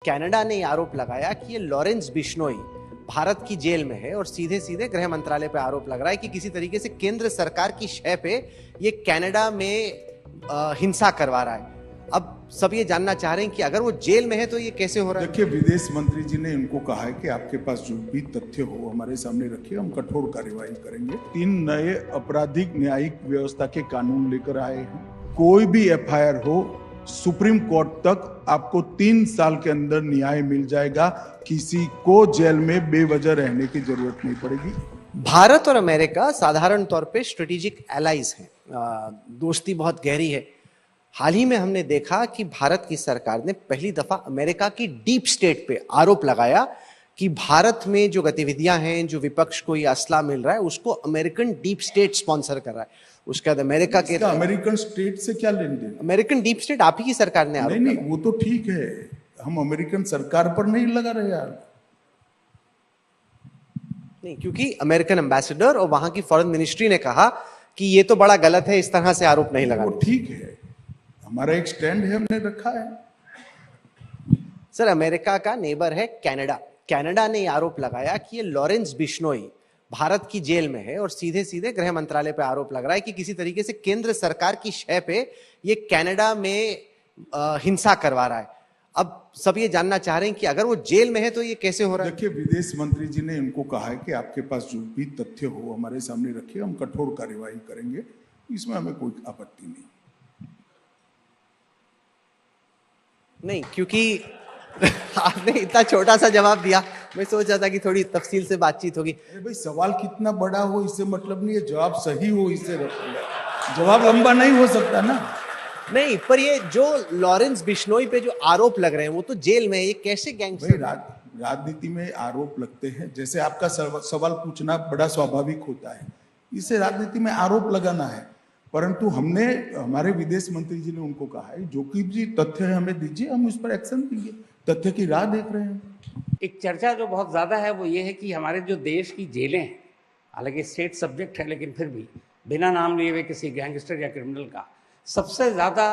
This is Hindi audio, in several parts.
कनाडा ने आरोप लगाया कि ये लॉरेंस बिश्नोई भारत की जेल में है और सीधे सीधे गृह मंत्रालय पे आरोप लग रहा है कि किसी तरीके से केंद्र सरकार की शय पे ये कनाडा में हिंसा करवा रहा है। अब सब ये जानना चाह रहे हैं कि अगर वो जेल में है तो ये कैसे हो रहा है। देखिए, विदेश मंत्री जी ने इनको कहा है कि आपके पास जो भी तथ्य हो हमारे सामने रखिए, हम कठोर कार्यवाही करेंगे। 3 नए आपराधिक न्यायिक व्यवस्था के कानून लेकर आए हैं। कोई भी एफआईआर हो, सुप्रीम कोर्ट तक आपको 3 साल के अंदर न्याय मिल जाएगा। किसी को जेल में बेवजह रहने की जरूरत नहीं पड़ेगी। भारत और अमेरिका साधारण तौर पे स्ट्रेटेजिक एलाइज हैं, दोस्ती बहुत गहरी है। हाल ही में हमने देखा कि भारत की सरकार ने पहली दफा अमेरिका की डीप स्टेट पे आरोप लगाया कि भारत में जो गतिविधियां हैं, जो विपक्ष को ये असला मिल रहा है, उसको अमेरिकन डीप स्टेट स्पॉन्सर कर रहा है। उसके बाद अमेरिका के अमेरिकन स्टेट से क्या लेन देन? अमेरिकन डीप स्टेट आप ही की सरकार ने आरोप नहीं, वो तो ठीक है, हम अमेरिकन सरकार पर नहीं लगा रहे यार। नहीं, क्योंकि अमेरिकन एम्बेसडर और वहां की फॉरेन मिनिस्ट्री ने कहा कि ये तो बड़ा गलत है, इस तरह से आरोप नहीं लगा। वो ठीक है, हमारा एक स्टैंड है, हमने रखा है। सर, अमेरिका का नेबर है कनाडा। कनाडा ने आरोप लगाया कि ये लॉरेंस बिश्नोई भारत की जेल में है और सीधे सीधे गृह मंत्रालय पे आरोप लग रहा है कि किसी तरीके से केंद्र सरकार की शय पे ये कनाडा में हिंसा करवा रहा है। अब सब ये जानना चाह रहे हैं कि अगर वो जेल में है तो ये कैसे हो रहा है। देखिए, विदेश मंत्री जी ने इनको कहा है कि आपके पास जो भी तथ्य हो हमारे सामने रखिए, हम कठोर कार्यवाही करेंगे। इसमें हमें कोई आपत्ति नहीं, क्योंकि आपने इतना छोटा सा जवाब दिया, मैं सोच रहा था कि थोड़ी तफसील से बातचीत होगी। अरे भाई, सवाल कितना बड़ा हो इससे मतलब नहीं है, जवाब सही हो इससे जवाब लंबा नहीं हो सकता ना। नहीं, पर ये जो लॉरेंस बिश्नोई पे जो आरोप लग रहे हैं वो तो जेल में है, ये कैसे गैंगस्टर? राजनीति में आरोप लगते हैं, जैसे आपका सवाल पूछना बड़ा स्वाभाविक होता है, इससे राजनीति में आरोप लगाना है। परंतु हमने, हमारे विदेश मंत्री जी ने उनको कहा है जो कि भी तथ्य है हमें दीजिए, हम उस पर एक्शन देंगे। तथ्य की राह देख रहे हैं। एक चर्चा जो बहुत ज़्यादा है वो ये है कि हमारे जो देश की जेलें हैं, हालांकि स्टेट सब्जेक्ट है, लेकिन फिर भी बिना नाम लिए हुए किसी गैंगस्टर या क्रिमिनल का सबसे ज़्यादा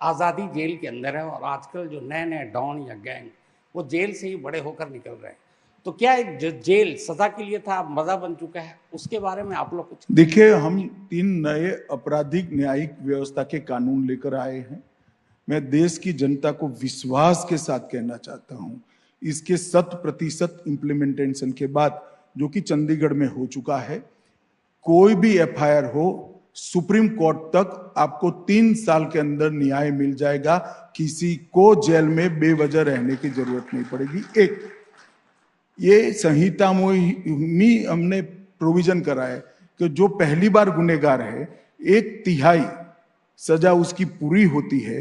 आज़ादी जेल के अंदर है। और आजकल जो नए नए डॉन या गैंग वो जेल से ही बड़े होकर निकल रहे हैं। तो क्या एक जो जेल सज़ा के लिए था अब मज़ा बन चुका है, उसके बारे में आप लोग कुछ? देखिए, हम 3 नए आपराधिक न्यायिक व्यवस्था के कानून लेकर आए हैं। मैं देश की जनता को विश्वास के साथ कहना चाहता हूं, इसके 100% इम्प्लीमेंटेशन के बाद, जो कि चंडीगढ़ में हो चुका है, कोई भी एफआईआर हो, सुप्रीम कोर्ट तक आपको 3 साल के अंदर न्याय मिल जाएगा। किसी को जेल में बेवजह रहने की जरूरत नहीं पड़ेगी। एक ये संहिता में हमने प्रोविजन करा है कि जो पहली बार गुनहगार है, 1/3 सजा उसकी पूरी होती है